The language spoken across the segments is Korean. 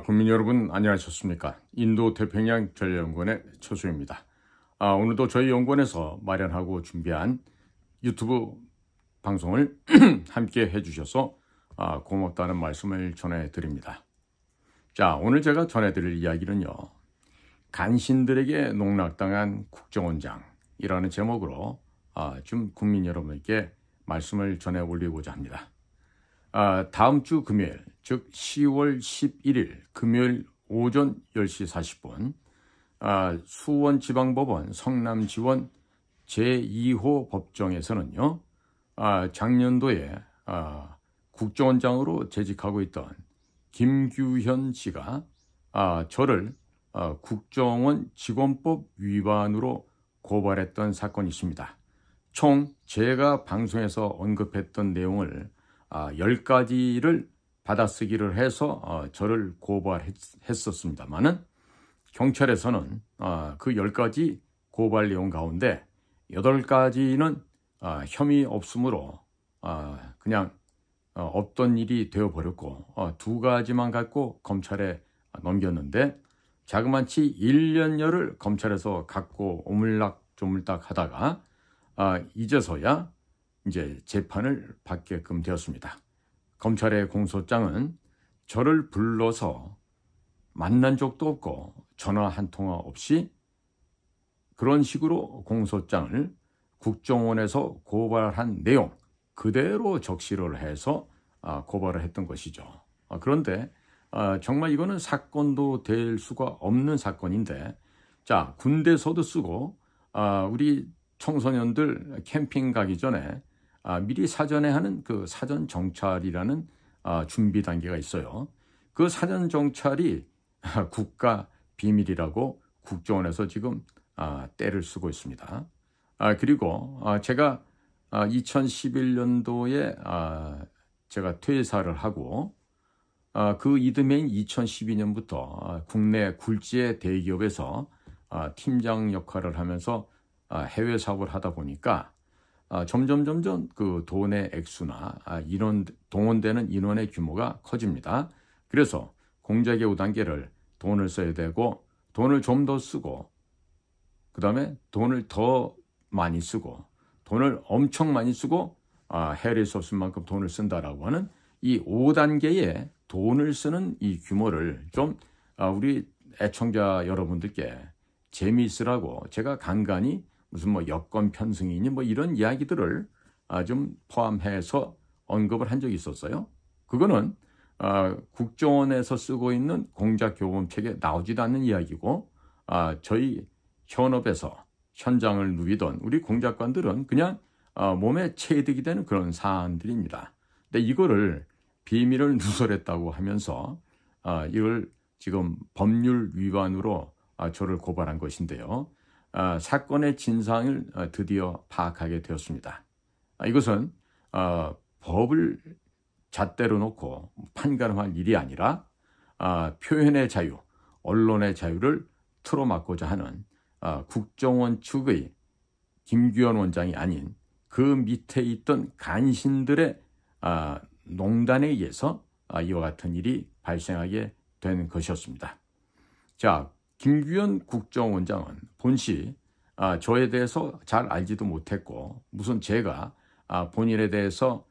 국민 여러분 안녕하셨습니까? 인도 태평양 전략연구원의 최수입니다. 오늘도 저희 연구원에서 마련하고 준비한 유튜브 방송을 함께 해주셔서 고맙다는 말씀을 전해드립니다. 자, 오늘 제가 전해드릴 이야기는요, 간신들에게 농락당한 국정원장이라는 제목으로 좀 국민 여러분에게 말씀을 전해 올리고자 합니다. 다음 주 금요일, 즉 10월 11일 금요일 오전 10시 40분 수원지방법원 성남지원 제2호 법정에서는요, 작년도에 국정원장으로 재직하고 있던 김규현 씨가 저를 국정원 직원법 위반으로 고발했던 사건이 있습니다. 총 제가 방송에서 언급했던 내용을 10가지를 받아쓰기를 해서 저를 고발했었습니다만은 경찰에서는 그 10가지 고발 내용 가운데 8가지는 혐의 없으므로 그냥 없던 일이 되어버렸고 2가지만 갖고 검찰에 넘겼는데 자그마치 1년여를 검찰에서 갖고 오물락조물락 하다가 이제서야 이제 재판을 받게끔 되었습니다. 검찰의 공소장은 저를 불러서 만난 적도 없고 전화 한 통화 없이 그런 식으로 공소장을 국정원에서 고발한 내용 그대로 적시를 해서 고발을 했던 것이죠. 그런데 정말 이거는 사건도 될 수가 없는 사건인데, 자, 군대서도 쓰고 우리 청소년들 캠핑 가기 전에 미리 사전에 하는 그 사전 정찰이라는 준비 단계가 있어요. 그 사전 정찰이 국가 비밀이라고 국정원에서 지금 떼를 쓰고 있습니다. 그리고 제가 2011년도에 제가 퇴사를 하고 그 이듬해인 2012년부터 국내 굴지의 대기업에서 팀장 역할을 하면서 해외 사업을 하다 보니까 점점 그 돈의 액수나 동원되는 인원의 규모가 커집니다. 그래서 공작의 5단계를 돈을 써야 되고 돈을 좀 더 쓰고 그 다음에 돈을 더 많이 쓰고 돈을 엄청 많이 쓰고 헤아릴 수 없을 만큼 돈을 쓴다라고 하는 이 5단계의 돈을 쓰는 이 규모를 좀 우리 애청자 여러분들께 재미있으라고 제가 간간히 무슨 여권 편승이니 이런 이야기들을 좀 포함해서 언급을 한 적이 있었어요. 그거는 국정원에서 쓰고 있는 공작교범책에 나오지도 않는 이야기고 저희 현업에서 현장을 누비던 우리 공작관들은 그냥 몸에 체득이 되는 그런 사안들입니다. 근데 이거를 비밀을 누설했다고 하면서 이걸 지금 법률 위반으로 저를 고발한 것인데요. 사건의 진상을 드디어 파악하게 되었습니다. 이것은 법을 잣대로 놓고 판가름할 일이 아니라 표현의 자유, 언론의 자유를 틀어막고자 하는 국정원 측의 김규현 원장이 아닌 그 밑에 있던 간신들의 농단에 의해서 이와 같은 일이 발생하게 된 것이었습니다. 자, 김규현 국정원장은 본시 저에 대해서 잘 알지도 못했고 무슨 제가 본인에 대해서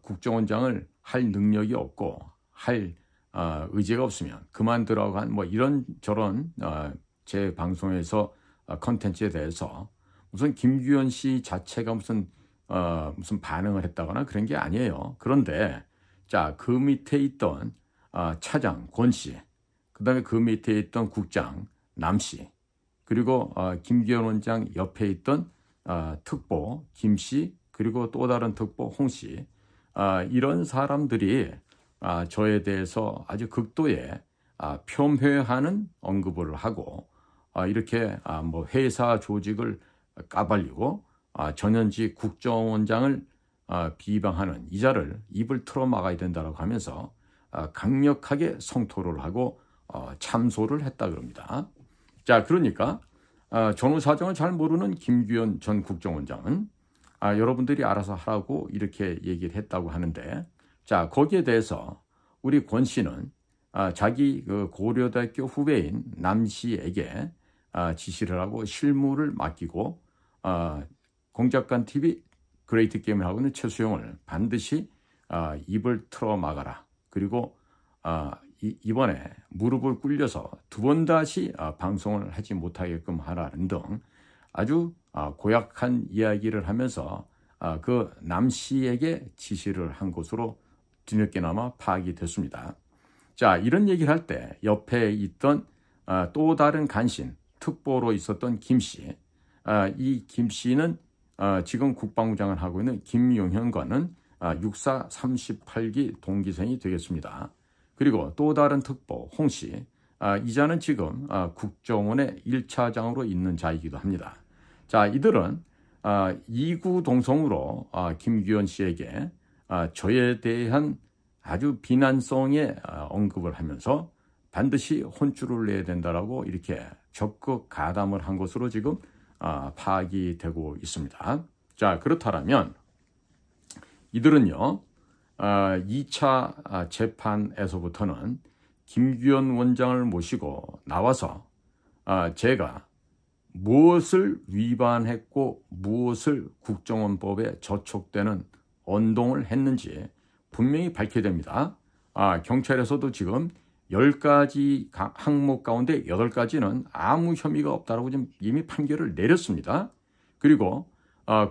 국정원장을 할 능력이 없고 할 의지가 없으면 그만두라고 한 이런저런 제 방송에서 컨텐츠에 대해서 무슨 김규현 씨 자체가 무슨 반응을 했다거나 그런 게 아니에요. 그런데 자, 그 밑에 있던 차장 권 씨, 그 다음에 그 밑에 있던 국장 남 씨, 그리고 김규현 원장 옆에 있던 특보 김 씨, 그리고 또 다른 특보 홍 씨, 이런 사람들이 저에 대해서 아주 극도의 폄훼하는 언급을 하고 이렇게 회사 조직을 까발리고 전현직 국정원장을 비방하는 이자를 입을 틀어막아야 된다고 하면서 강력하게 성토를 하고 참소를 했다 그럽니다. 자, 그러니까 전후 사정을 잘 모르는 김규현 전 국정원장은 여러분들이 알아서 하라고 이렇게 얘기를 했다고 하는데, 자, 거기에 대해서 우리 권 씨는 자기 그 고려대학교 후배인 남 씨에게 지시를 하고 실무를 맡기고 공작관 TV 그레이트 게임을 하고 있는 최수용을 반드시 입을 틀어 막아라. 그리고 이번에 무릎을 꿇려서 두 번 다시 방송을 하지 못하게끔 하라는 등 아주 고약한 이야기를 하면서 그 남 씨에게 지시를 한 것으로 뒤늦게나마 파악이 됐습니다. 자, 이런 얘기를 할 때 옆에 있던 또 다른 간신, 특보로 있었던 김 씨, 이 김 씨는 지금 국방부장을 하고 있는 김용현과는 육사 38기 동기생이 되겠습니다. 그리고 또 다른 특보 홍 씨, 이자는 지금 국정원의 1차장으로 있는 자이기도 합니다. 자, 이들은 이구동성으로 김규현 씨에게 저에 대한 아주 비난성의 언급을 하면서 반드시 혼쭐을 내야 된다라고 이렇게 적극 가담을 한 것으로 지금 파악이 되고 있습니다. 자, 그렇다면 이들은요 2차 재판에서부터는 김규현 원장을 모시고 나와서 제가 무엇을 위반했고 무엇을 국정원법에 저촉되는 언동을 했는지 분명히 밝혀야 됩니다. 경찰에서도 지금 10가지 항목 가운데 8가지는 아무 혐의가 없다라고 지금 이미 판결을 내렸습니다. 그리고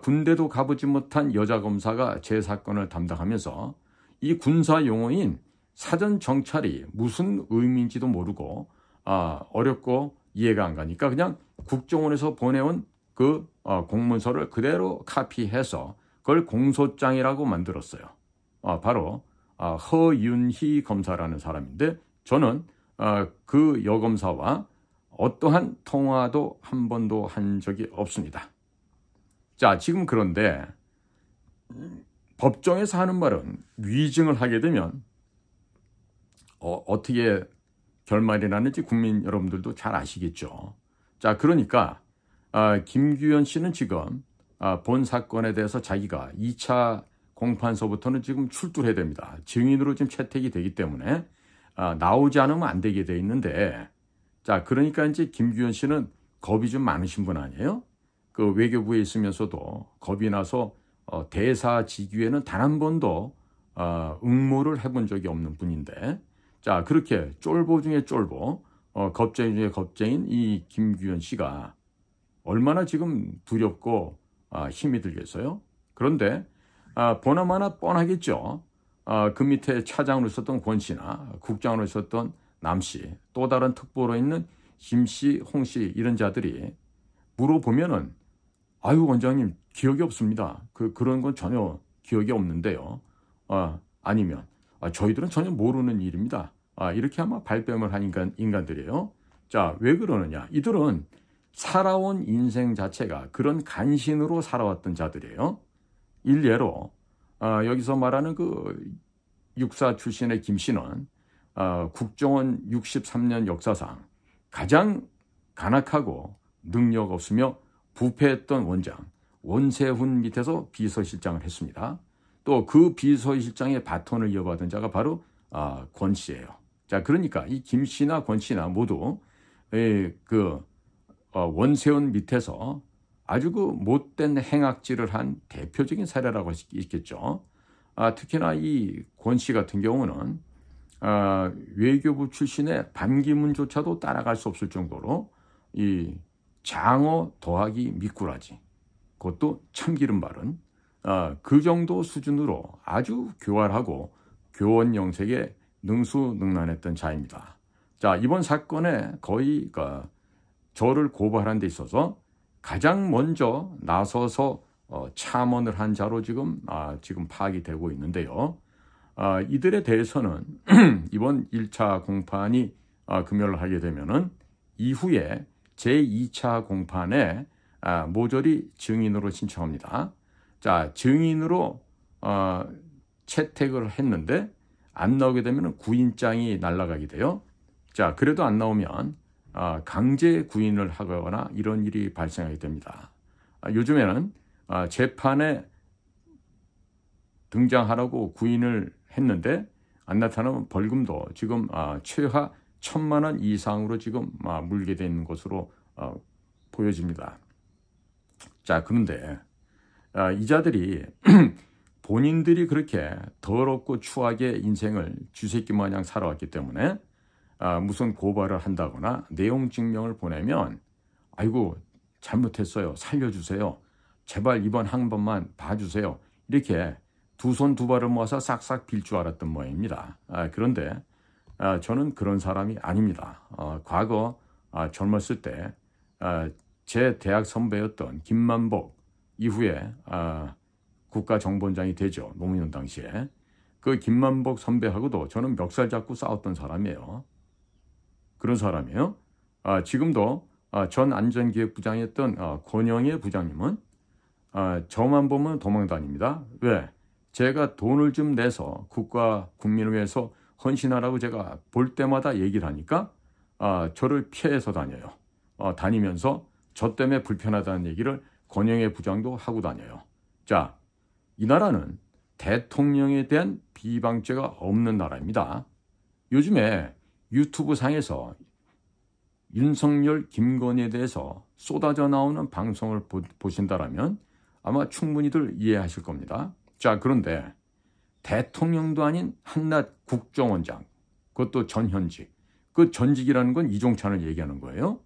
군대도 가보지 못한 여자 검사가 제 사건을 담당하면서 이 군사 용어인 사전 정찰이 무슨 의미인지도 모르고 어렵고 이해가 안 가니까 그냥 국정원에서 보내온 그 공문서를 그대로 카피해서 그걸 공소장이라고 만들었어요. 바로 허윤희 검사라는 사람인데 저는 그 여검사와 어떠한 통화도 한 번도 한 적이 없습니다. 자, 지금 그런데 법정에서 하는 말은 위증을 하게 되면 어떻게 결말이 나는지 국민 여러분들도 잘 아시겠죠. 자, 그러니까 김규현 씨는 지금 본 사건에 대해서 자기가 2차 공판서부터는 지금 출두해야 됩니다. 증인으로 지금 채택이 되기 때문에 나오지 않으면 안 되게 돼 있는데, 자, 그러니까 이제 김규현 씨는 겁이 좀 많으신 분 아니에요? 그 외교부에 있으면서도 겁이 나서 대사 직위에는 단 한 번도 응모를 해본 적이 없는 분인데, 자, 그렇게 쫄보 중에 쫄보, 겁쟁이 중에 겁쟁인 이 김규현 씨가 얼마나 지금 두렵고 힘이 들겠어요? 그런데 보나마나 뻔하겠죠. 그 밑에 차장으로 있었던 권 씨나 국장으로 있었던 남 씨, 또 다른 특보로 있는 김 씨, 홍 씨 이런 자들이 물어보면은 아유 원장님 기억이 없습니다. 그런 건 전혀 기억이 없는데요. 아니면 저희들은 전혀 모르는 일입니다. 이렇게 아마 발뺌을 한 인간들이에요. 자, 왜 그러느냐? 이들은 살아온 인생 자체가 그런 간신으로 살아왔던 자들이에요. 일례로 여기서 말하는 그 육사 출신의 김 씨는 국정원 63년 역사상 가장 간악하고 능력 없으며 부패했던 원장 원세훈 밑에서 비서실장을 했습니다. 또 그 비서실장의 바톤을 이어받은 자가 바로 권 씨예요. 자, 그러니까 이 김 씨나 권 씨나 모두 원세훈 밑에서 아주 그 못된 행악질을 한 대표적인 사례라고 할 수 있겠죠. 특히나 이 권 씨 같은 경우는 외교부 출신의 반기문조차도 따라갈 수 없을 정도로 이 장어 더하기 미꾸라지, 그것도 참기름 바른 그 정도 수준으로 아주 교활하고 교원 영색에 능수능란했던 자입니다. 자, 이번 사건에 거의 저를 고발한 데 있어서 가장 먼저 나서서 참언을 한 자로 지금 파악이 되고 있는데요. 이들에 대해서는 이번 1차 공판이 금요일 하게 되면은 이후에 제2차 공판에 모조리 증인으로 신청합니다. 자, 증인으로 채택을 했는데 안 나오게 되면 구인장이 날아가게 돼요. 자, 그래도 안 나오면 강제 구인을 하거나 이런 일이 발생하게 됩니다. 요즘에는 재판에 등장하라고 구인을 했는데 안 나타나면 벌금도 지금 최하 1,000만 원 이상으로 지금 물게 되는 것으로 보여집니다. 자, 그런데 이 자들이 본인들이 그렇게 더럽고 추하게 인생을 쥐새끼 마냥 살아왔기 때문에 무슨 고발을 한다거나 내용 증명을 보내면 아이고 잘못했어요, 살려주세요, 제발 이번 한 번만 봐주세요, 이렇게 두 손 두 발을 모아서 싹싹 빌 줄 알았던 모양입니다. 그런데 저는 그런 사람이 아닙니다. 과거 젊었을 때 제 대학 선배였던 김만복, 이후에 국가정보원장이 되죠. 노무현 당시에. 그 김만복 선배하고도 저는 멱살 잡고 싸웠던 사람이에요. 그런 사람이에요. 지금도 전 안전기획부장이었던 권영애 부장님은 저만 보면 도망다닙니다. 왜? 제가 돈을 좀 내서 국가 국민을 위해서 헌신하라고 제가 볼 때마다 얘기를 하니까 저를 피해서 다녀요. 다니면서 저 때문에 불편하다는 얘기를 권영애 부장도 하고 다녀요. 자, 이 나라는 대통령에 대한 비방죄가 없는 나라입니다. 요즘에 유튜브 상에서 윤석열, 김건희에 대해서 쏟아져 나오는 방송을 보신다라면 아마 충분히들 이해하실 겁니다. 자, 그런데 대통령도 아닌 한낱 국정원장, 그것도 전현직, 그 전직이라는 건 이종찬을 얘기하는 거예요.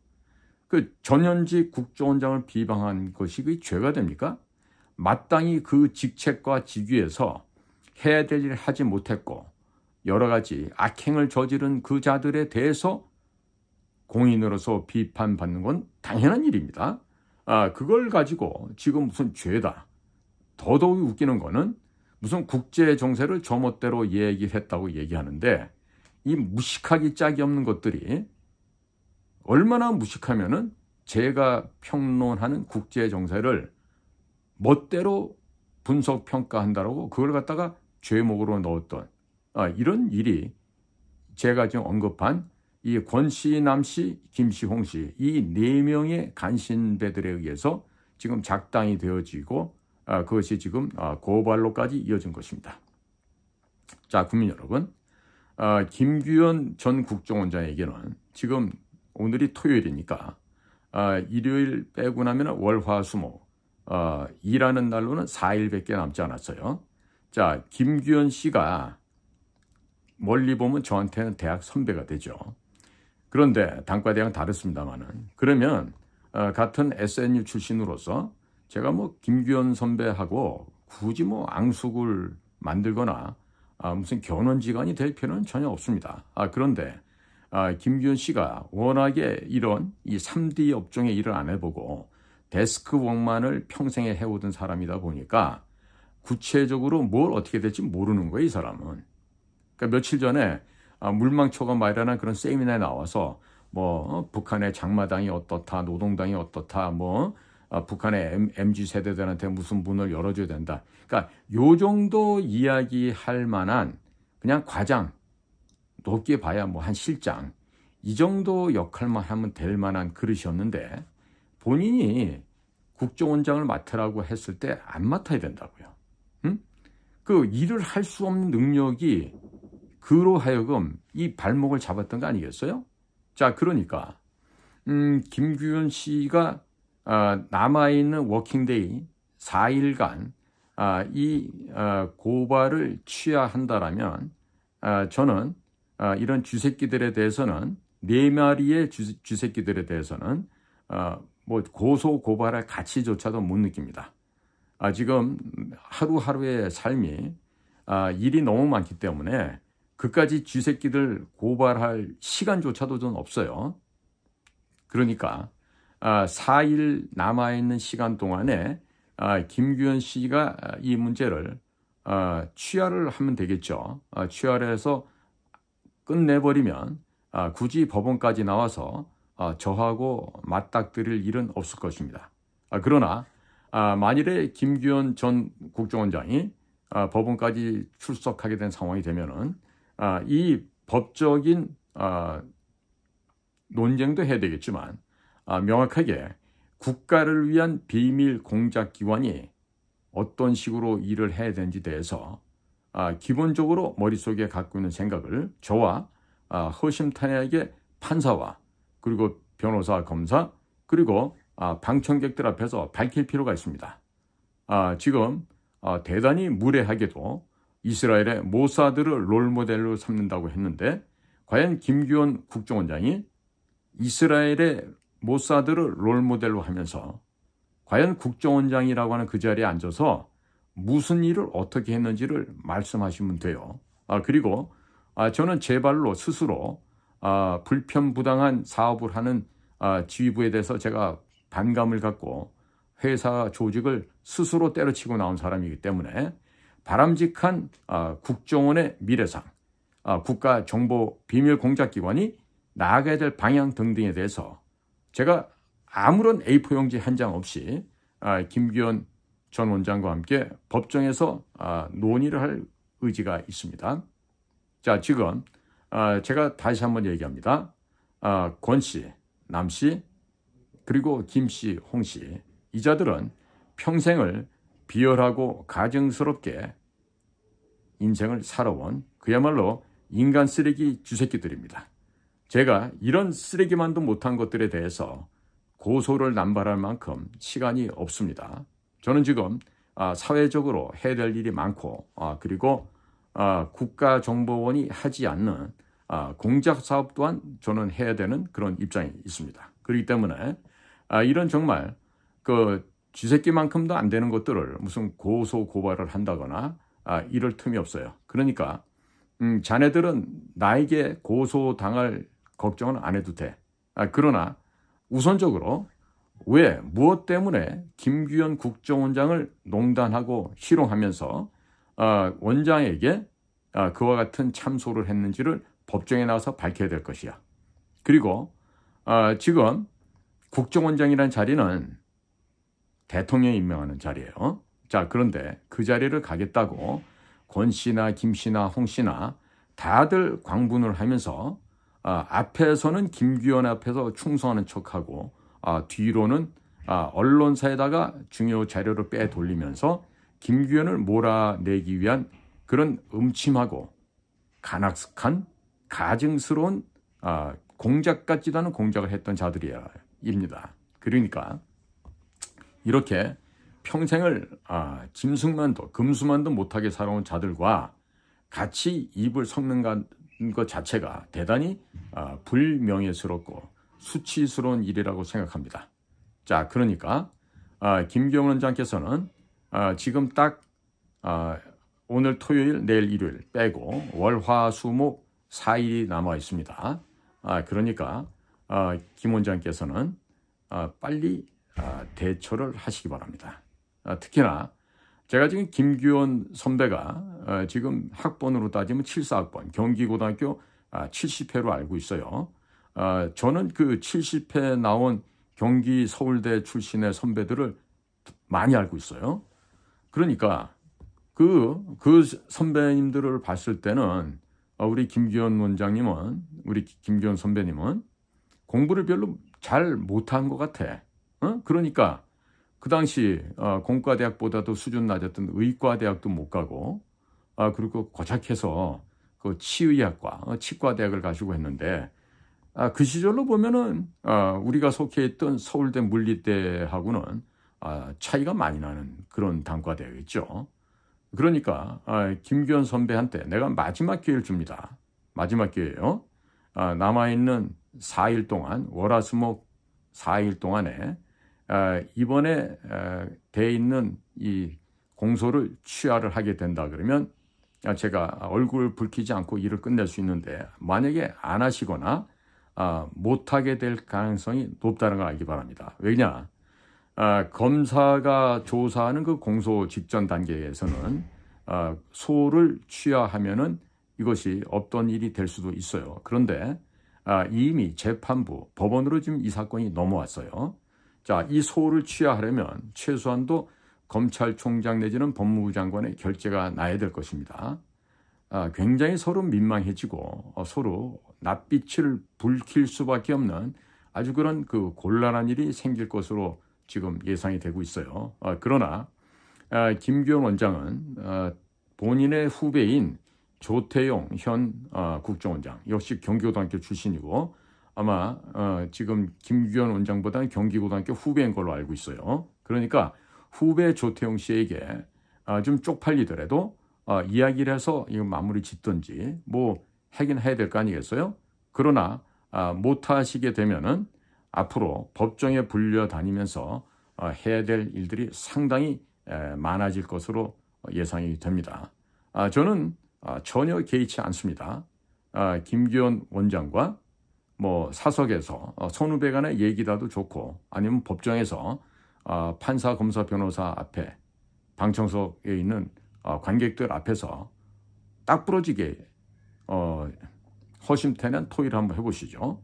그 전현직 국정원장을 비방한 것이 그게 죄가 됩니까? 마땅히 그 직책과 직위에서 해야 될 일을 하지 못했고 여러 가지 악행을 저지른 그 자들에 대해서 공인으로서 비판받는 건 당연한 일입니다. 그걸 가지고 지금 무슨 죄다. 더더욱 웃기는 거는 무슨 국제 정세를 저 멋대로 얘기했다고 얘기하는데 이 무식하기 짝이 없는 것들이 얼마나 무식하면은 제가 평론하는 국제 정세를 멋대로 분석 평가한다라고 그걸 갖다가 죄목으로 넣었던 이런 일이 제가 지금 언급한 이 권씨, 남씨, 김씨, 홍씨 이 4명의 간신배들에 의해서 지금 작당이 되어지고 그것이 지금 고발로까지 이어진 것입니다. 자, 국민 여러분, 김규현 전 국정원장에게는 지금 오늘이 토요일이니까 일요일 빼고 나면 월화수목 일하는 날로는 4일밖에 남지 않았어요. 자, 김규현 씨가 멀리 보면 저한테는 대학 선배가 되죠. 그런데 단과대학은 다르습니다만은 그러면 같은 SNU 출신으로서 제가 뭐 김규현 선배하고 굳이 뭐 앙숙을 만들거나 무슨 견원지간이 될 필요는 전혀 없습니다. 그런데 김규현 씨가 워낙에 이런 이 3D 업종의 일을 안 해보고 데스크웍만을 평생에 해오던 사람이다 보니까 구체적으로 뭘 어떻게 될지 모르는 거예요, 이 사람은. 그러니까 며칠 전에 물망초가 마련한 그런 세미나에 나와서 뭐 북한의 장마당이 어떻다, 노동당이 어떻다, 뭐 북한의 MZ 세대들한테 무슨 문을 열어줘야 된다. 그러니까 요 정도 이야기할 만한 그냥 과장, 높게 봐야 뭐 한 실장 이 정도 역할만 하면 될 만한 그릇이었는데 본인이 국정원장을 맡으라고 했을 때 안 맡아야 된다고요. 그 일을 할 수 없는 능력이 그로 하여금 이 발목을 잡았던 거 아니겠어요? 자, 그러니까 김규현 씨가 남아있는 워킹데이 4일간 이 고발을 취하한다라면 저는 이런 쥐새끼들에 대해서는 4마리의 쥐새끼들에 대해서는 뭐 고소 고발할 가치조차도 못 느낍니다. 지금 하루하루의 삶이 일이 너무 많기 때문에 그까지 쥐새끼들 고발할 시간조차도 좀 없어요. 그러니까 4일 남아있는 시간 동안에 김규현 씨가 이 문제를 취하를 하면 되겠죠. 취하를 해서 끝내버리면 굳이 법원까지 나와서 저하고 맞닥뜨릴 일은 없을 것입니다. 그러나 만일에 김규현 전 국정원장이 법원까지 출석하게 된 상황이 되면은 이 법적인 논쟁도 해야 되겠지만 명확하게 국가를 위한 비밀 공작 기관이 어떤 식으로 일을 해야 되는지 대해서 기본적으로 머릿속에 갖고 있는 생각을 저와 허심탄회하게 판사와 그리고 변호사, 검사 그리고 방청객들 앞에서 밝힐 필요가 있습니다. 지금 대단히 무례하게도 이스라엘의 모사드를 롤모델로 삼는다고 했는데 과연 김규현 국정원장이 이스라엘의 모사드를 롤모델로 하면서 과연 국정원장이라고 하는 그 자리에 앉아서 무슨 일을 어떻게 했는지를 말씀하시면 돼요. 그리고 저는 제 발로 스스로 불편부당한 사업을 하는 지휘부에 대해서 제가 반감을 갖고 회사 조직을 스스로 때려치고 나온 사람이기 때문에 바람직한 국정원의 미래상, 국가정보비밀공작기관이 나아가야 될 방향 등등에 대해서 제가 아무런 A4 용지 한 장 없이 김규현 전 원장과 함께 법정에서 논의를 할 의지가 있습니다. 자, 지금 제가 다시 한번 얘기합니다. 권 씨, 남 씨, 그리고 김 씨, 홍 씨, 이 자들은 평생을 비열하고 가증스럽게 인생을 살아온 그야말로 인간 쓰레기 주새끼들입니다. 제가 이런 쓰레기만도 못한 것들에 대해서 고소를 남발할 만큼 시간이 없습니다. 저는 지금 사회적으로 해야 될 일이 많고 그리고 국가정보원이 하지 않는 공작사업 또한 저는 해야 되는 그런 입장이 있습니다. 그렇기 때문에 이런 정말 그 쥐새끼만큼도 안 되는 것들을 무슨 고소 고발을 한다거나 이럴 틈이 없어요. 그러니까 자네들은 나에게 고소당할 걱정은 안 해도 돼. 그러나 우선적으로 왜 무엇 때문에 김규현 국정원장을 농단하고 희롱하면서 원장에게 그와 같은 참소를 했는지를 법정에 나와서 밝혀야 될 것이야. 그리고 지금 국정원장이라는 자리는 대통령이 임명하는 자리예요. 자, 그런데 그 자리를 가겠다고 권 씨나 김 씨나 홍 씨나 다들 광분을 하면서 앞에서는 김규현 앞에서 충성하는 척하고 뒤로는 언론사에다가 중요 자료를 빼돌리면서 김규현을 몰아내기 위한 그런 음침하고 간악한 가증스러운 공작 같지도 않은 공작을 했던 자들입니다. 그러니까 이렇게 평생을 짐승만도 금수만도 못하게 살아온 자들과 같이 입을 섞는 것 자체가 대단히 불명예스럽고 수치스러운 일이라고 생각합니다. 자, 그러니까 김규현 원장께서는 지금 딱 오늘 토요일, 내일 일요일 빼고 월, 화, 수, 목 4일이 남아 있습니다. 그러니까 김 원장께서는 빨리 대처를 하시기 바랍니다. 특히나 제가 지금 김규현 선배가 지금 학번으로 따지면 74학번 경기고등학교 70회로 알고 있어요. 저는 그 70회 나온 경기 서울대 출신의 선배들을 많이 알고 있어요. 그러니까 그 선배님들을 봤을 때는 우리 김규현 원장님은, 우리 김규현 선배님은 공부를 별로 잘 못한 것 같아. 그러니까 그 당시 공과대학보다도 수준 낮았던 의과대학도 못 가고 그리고 고작해서 그 치의학과, 치과대학을 가시고 했는데 그 시절로 보면은 우리가 속해 있던 서울대 물리대하고는 차이가 많이 나는 그런 단과대학이죠. 그러니까 김규현 선배한테 내가 마지막 기회를 줍니다. 마지막 기회예요. 남아있는 4일 동안 월화수목 4일 동안에 이번에 돼 있는 이 공소를 취하를 하게 된다 그러면 제가 얼굴 붉히지 않고 일을 끝낼 수 있는데 만약에 안 하시거나 못하게 될 가능성이 높다는 걸 알기 바랍니다. 왜냐? 검사가 조사하는 그 공소 직전 단계에서는 소를 취하하면은 이것이 없던 일이 될 수도 있어요. 그런데 이미 재판부, 법원으로 지금 이 사건이 넘어왔어요. 자, 이 소를 취하하려면 최소한도 검찰총장 내지는 법무부 장관의 결재가 나야 될 것입니다. 굉장히 서로 민망해지고 서로 낯빛을 붉힐 수밖에 없는 아주 그런 그 곤란한 일이 생길 것으로 지금 예상이 되고 있어요. 그러나 김규현 원장은 본인의 후배인 조태용 현 국정원장, 역시 경기고등학교 출신이고 아마 지금 김규현 원장보다는 경기고등학교 후배인 걸로 알고 있어요. 그러니까 후배 조태용 씨에게 좀 쪽팔리더라도 이야기를 해서 이거 마무리 짓든지 뭐 하긴 해야 될 거 아니겠어요? 그러나 못하시게 되면은 앞으로 법정에 불려다니면서 해야 될 일들이 상당히 많아질 것으로 예상이 됩니다. 저는 전혀 개의치 않습니다. 김규현 원장과 뭐 사석에서 선후배 간의 얘기라도 좋고 아니면 법정에서 판사, 검사, 변호사 앞에 방청석에 있는 관객들 앞에서 딱 부러지게 허심탄회한 토의를 한번 해보시죠.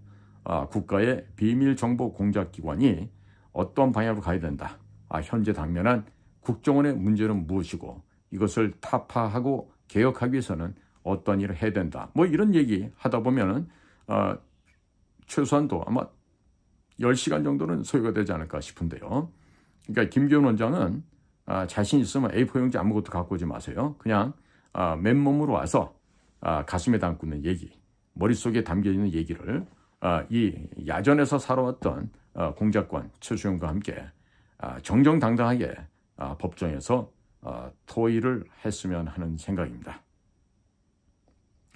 국가의 비밀정보공작기관이 어떤 방향으로 가야 된다. 현재 당면한 국정원의 문제는 무엇이고 이것을 타파하고 개혁하기 위해서는 어떤 일을 해야 된다. 뭐 이런 얘기 하다 보면은 최소한도 아마 10시간 정도는 소요가 되지 않을까 싶은데요. 그러니까 김규현 원장은 자신 있으면 A4 용지 아무것도 갖고 오지 마세요. 그냥 맨몸으로 와서 가슴에 담고 있는 얘기, 머릿속에 담겨있는 얘기를 이 야전에서 살아왔던 공작관 최수영과 함께 정정당당하게 법정에서 토의를 했으면 하는 생각입니다.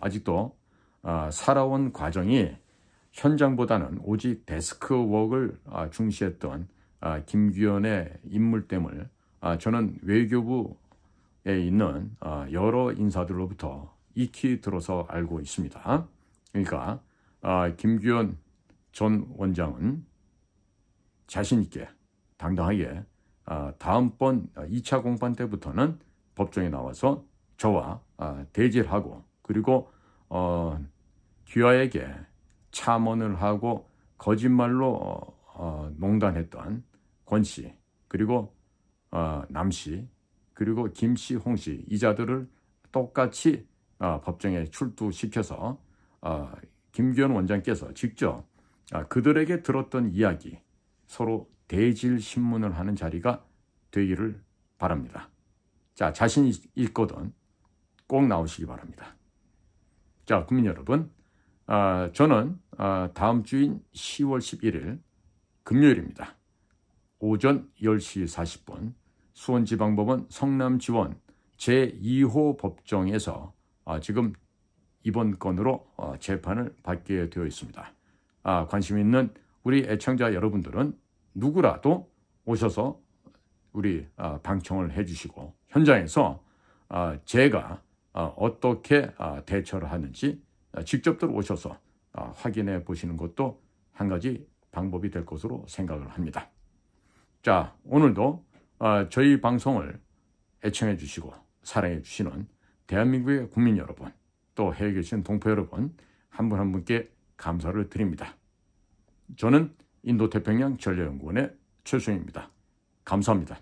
아직도 살아온 과정이 현장보다는 오직 데스크워크를 중시했던 김규현의 인물됨을 저는 외교부에 있는 여러 인사들로부터 익히 들어서 알고 있습니다. 그러니까 김규현 전 원장은 자신 있게 당당하게 다음번 2차 공판 때부터는 법정에 나와서 저와 대질하고 그리고 귀하에게 참언을 하고 거짓말로 농단했던 권 씨, 그리고 남 씨, 그리고 김 씨, 홍 씨 이자들을 똑같이 법정에 출두시켜서 김규현 원장께서 직접 그들에게 들었던 이야기 서로 대질 신문을 하는 자리가 되기를 바랍니다. 자, 자신 있거든 꼭 나오시기 바랍니다. 자, 국민 여러분, 저는 다음 주인 10월 11일 금요일입니다. 오전 10시 40분 수원지방법원 성남지원 제2호 법정에서 지금 이번 건으로 재판을 받게 되어 있습니다. 관심 있는 우리 애청자 여러분들은 누구라도 오셔서 우리 방청을 해주시고 현장에서 제가 어떻게 대처를 하는지 직접들 오셔서 확인해 보시는 것도 한 가지 방법이 될 것으로 생각을 합니다. 자, 오늘도 저희 방송을 애청해 주시고 사랑해 주시는 대한민국의 국민 여러분, 또 해외에 계신 동포 여러분 한 분 한 분께 감사를 드립니다. 저는 인도태평양 전략연구원의 최수영입니다. 감사합니다.